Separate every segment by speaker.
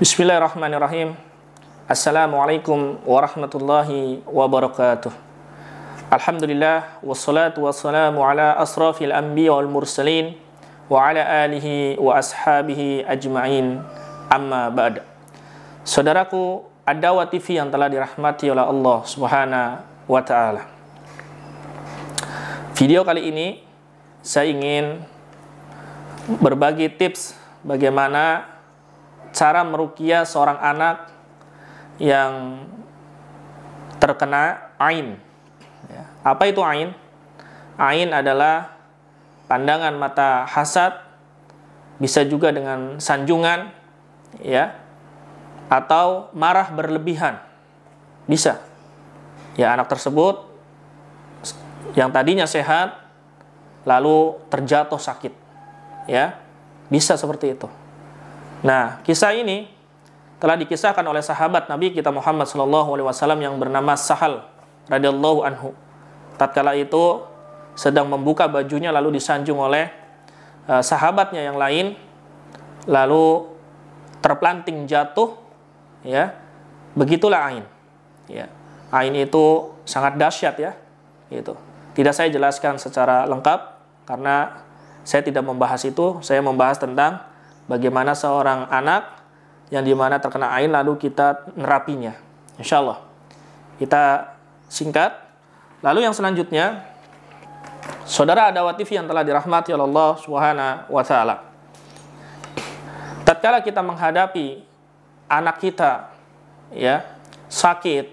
Speaker 1: Bismillahirrahmanirrahim. Assalamualaikum warahmatullahi wabarakatuh. Alhamdulillah, wassalatu wassalamu ala asrafil anbiya wal mursalin wa ala alihi wa ashabihi ajma'in, amma ba'd. Saudaraku Ad-Da'wah TV yang telah dirahmati oleh Allah Subhanahu wa ta'ala, video kali ini saya ingin berbagi tips bagaimana cara meruqyah seorang anak yang terkena ain. Apa itu ain? Ain adalah pandangan mata hasad, bisa juga dengan sanjungan, ya, atau marah berlebihan, bisa. Ya, anak tersebut yang tadinya sehat lalu terjatuh sakit, ya, bisa seperti itu. Nah, kisah ini telah dikisahkan oleh sahabat Nabi kita Muhammad SAW yang bernama Sahal radhiyallahu anhu. Tatkala itu sedang membuka bajunya lalu disanjung oleh sahabatnya yang lain, lalu terpelanting jatuh, ya. Begitulah ain. Ya. Ain itu sangat dahsyat, ya. Gitu. Tidak saya jelaskan secara lengkap karena saya tidak membahas itu. Saya membahas tentang bagaimana seorang anak yang dimana terkena ain lalu kita nerapinya. Insya Allah kita singkat. Lalu yang selanjutnya, saudara Ad-Da'wah TV yang telah dirahmati oleh Allah Subhanahu wa ta'ala, tatkala kita menghadapi anak kita, ya, sakit,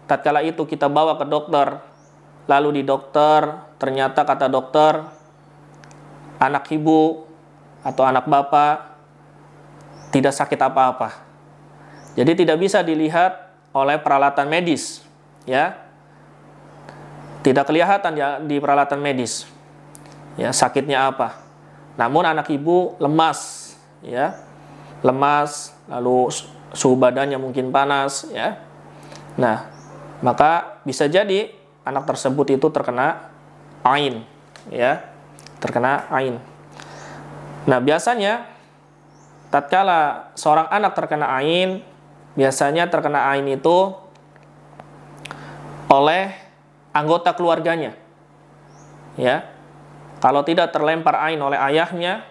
Speaker 1: tatkala itu kita bawa ke dokter, lalu di dokter ternyata kata dokter anak ibu atau anak bapak tidak sakit apa-apa. Jadi tidak bisa dilihat oleh peralatan medis, ya. Tidak kelihatan ya di peralatan medis, ya, sakitnya apa. Namun anak ibu lemas, ya. Lemas, lalu suhu badannya mungkin panas, ya. Nah, maka bisa jadi anak tersebut itu terkena ain, ya. Terkena ain. Nah, biasanya tatkala seorang anak terkena ain, biasanya terkena ain itu oleh anggota keluarganya. Ya. Kalau tidak terlempar ain oleh ayahnya,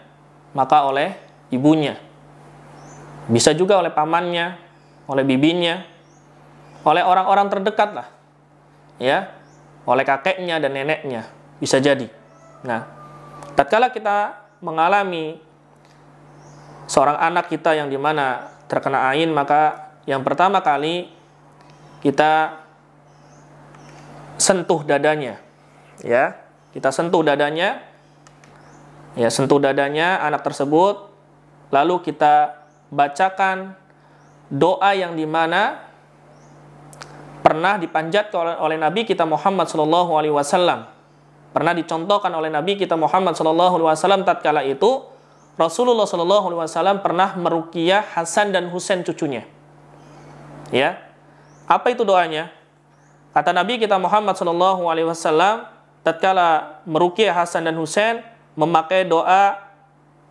Speaker 1: maka oleh ibunya. Bisa juga oleh pamannya, oleh bibinya, oleh orang-orang terdekat lah. Ya. Oleh kakeknya dan neneknya, bisa jadi. Nah, tatkala kita mengalami seorang anak kita yang dimana terkena ain, maka yang pertama kali kita sentuh dadanya, ya, kita sentuh dadanya, ya, sentuh dadanya anak tersebut, lalu kita bacakan doa yang dimana pernah dipanjatkan oleh Nabi kita Muhammad SAW. Pernah dicontohkan oleh Nabi kita Muhammad SAW tatkala itu Rasulullah SAW pernah meruqyah Hasan dan Husain cucunya. Ya, apa itu doanya? Kata Nabi kita Muhammad SAW tatkala meruqyah Hasan dan Husain memakai doa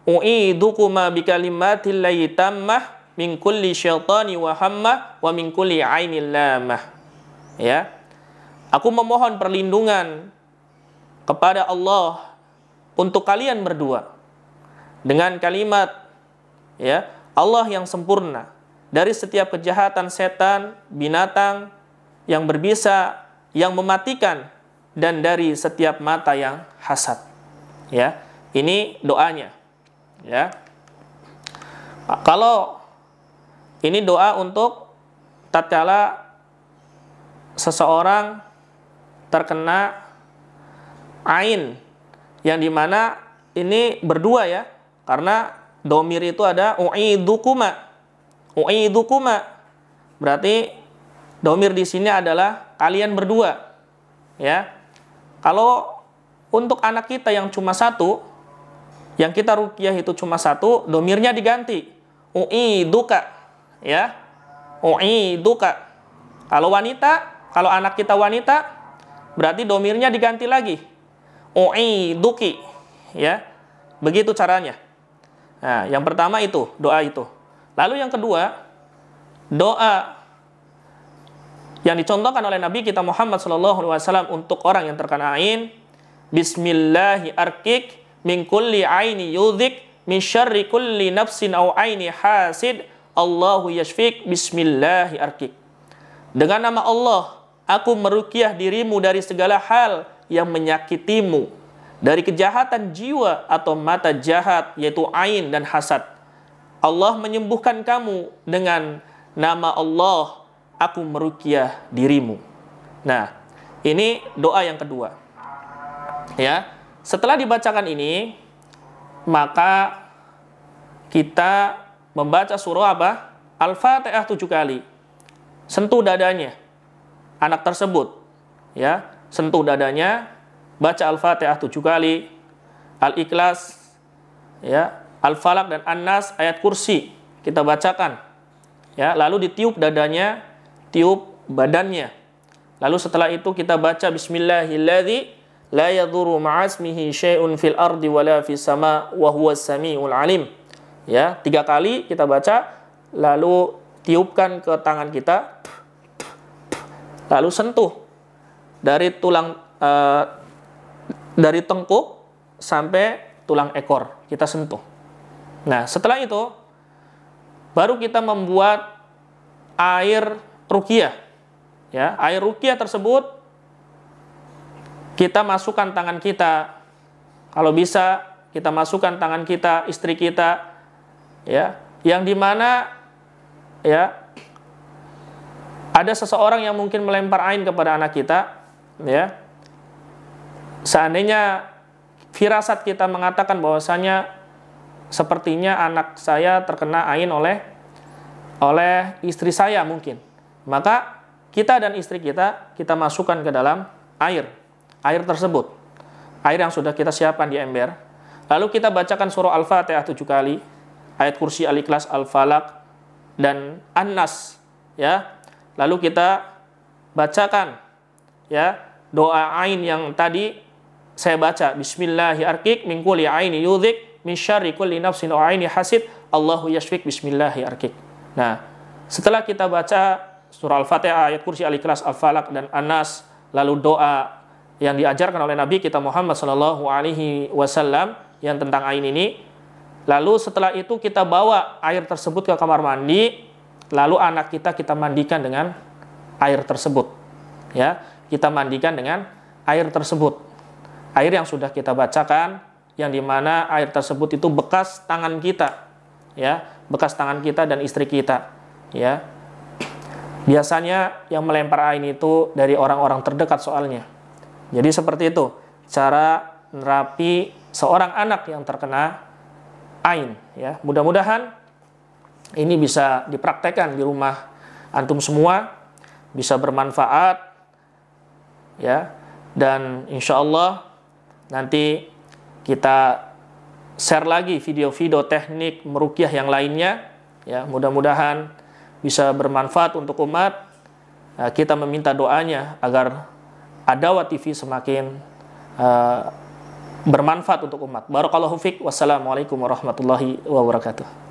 Speaker 1: u'idukuma bikalimatillahit tammah min kulli syaitani wa hammah wa min kulli ainil lamah. Ya, aku memohon perlindungan kepada Allah untuk kalian berdua dengan kalimat, ya, Allah yang sempurna dari setiap kejahatan setan, binatang yang berbisa, yang mematikan, dan dari setiap mata yang hasad. Ya, ini doanya. Ya, kalau ini doa untuk tatkala seseorang terkena ain, yang dimana ini berdua, ya, karena domir itu ada u'idukuma. U'idukuma berarti domir di sini adalah kalian berdua, ya. Kalau untuk anak kita yang cuma satu, yang kita ruqyah itu cuma satu, domirnya diganti u'iduka, ya, u'iduka. Kalau wanita, kalau anak kita wanita, berarti domirnya diganti lagi u'iduki, ya. Begitu caranya. Nah, yang pertama itu, doa itu. Lalu yang kedua, doa yang dicontohkan oleh Nabi kita Muhammad SAW untuk orang yang terkena ain, Bismillahi arkik min kulli aini yudhik min syarri kulli nafsin au aini hasid Allahu yashfik Bismillahi arkik. Dengan nama Allah, aku meruqyah dirimu dari segala hal yang menyakitimu, dari kejahatan jiwa atau mata jahat, yaitu ain dan hasad. Allah menyembuhkan kamu dengan nama Allah, aku meruqyah dirimu. Nah, ini doa yang kedua. Ya, setelah dibacakan ini, maka kita membaca surah apa? Al-Fatihah 7 kali. Sentuh dadanya anak tersebut. Ya, sentuh dadanya, baca Al-Fatihah 7 kali, Al-Ikhlas, ya, Al-Falaq dan An-Nas, ayat kursi kita bacakan. Ya, lalu ditiup dadanya, tiup badannya. Lalu setelah itu kita baca Bismillahilladzi la yadhurru ma'asmihi syai'un fil ardi wala fis sama wa huwas samiul alim. Ya, 3 kali kita baca, lalu tiupkan ke tangan kita, lalu sentuh dari tulang dari tengkuk sampai tulang ekor, kita sentuh. Nah, setelah itu baru kita membuat air ruqyah. Ya, air ruqyah tersebut kita masukkan tangan kita, kalau bisa kita masukkan tangan kita, istri kita, ya, yang dimana ya ada seseorang yang mungkin melempar ain kepada anak kita, ya. Seandainya firasat kita mengatakan bahwasanya sepertinya anak saya terkena ain oleh istri saya mungkin, maka kita dan istri kita masukkan ke dalam air tersebut, air yang sudah kita siapkan di ember. Lalu kita bacakan surah Al-Fatihah 7 kali, ayat kursi, Al-Ikhlas, Al-Falaq dan An-Nas, ya. Lalu kita bacakan, ya, doa ain yang tadi saya baca, Bismillahi arkik min kulli aini yudhik min syarri kulli nafsin wa aini hasid Allahu yashfik Bismillahi arkik. Nah, setelah kita baca surah Al-Fatihah, ayat kursi, Al-Ikhlas, Al-Falaq dan An-Nas, lalu doa yang diajarkan oleh Nabi kita Muhammad SAW yang tentang ain ini, lalu setelah itu kita bawa air tersebut ke kamar mandi, lalu anak kita mandikan dengan air tersebut. Ya, kita mandikan dengan air tersebut. Air yang sudah kita bacakan, yang dimana air tersebut itu bekas tangan kita, ya, bekas tangan kita dan istri kita, ya. Biasanya yang melempar ain itu dari orang-orang terdekat soalnya. Jadi seperti itu cara nerapi seorang anak yang terkena ain, ya. Mudah-mudahan ini bisa dipraktekkan di rumah antum semua, bisa bermanfaat, ya. Dan insya Allah nanti kita share lagi video-video teknik meruqyah yang lainnya, ya. Mudah-mudahan bisa bermanfaat untuk umat. Kita meminta doanya agar Ad-Da'wah TV semakin bermanfaat untuk umat. Barakallahu fiik. Wassalamualaikum warahmatullahi wabarakatuh.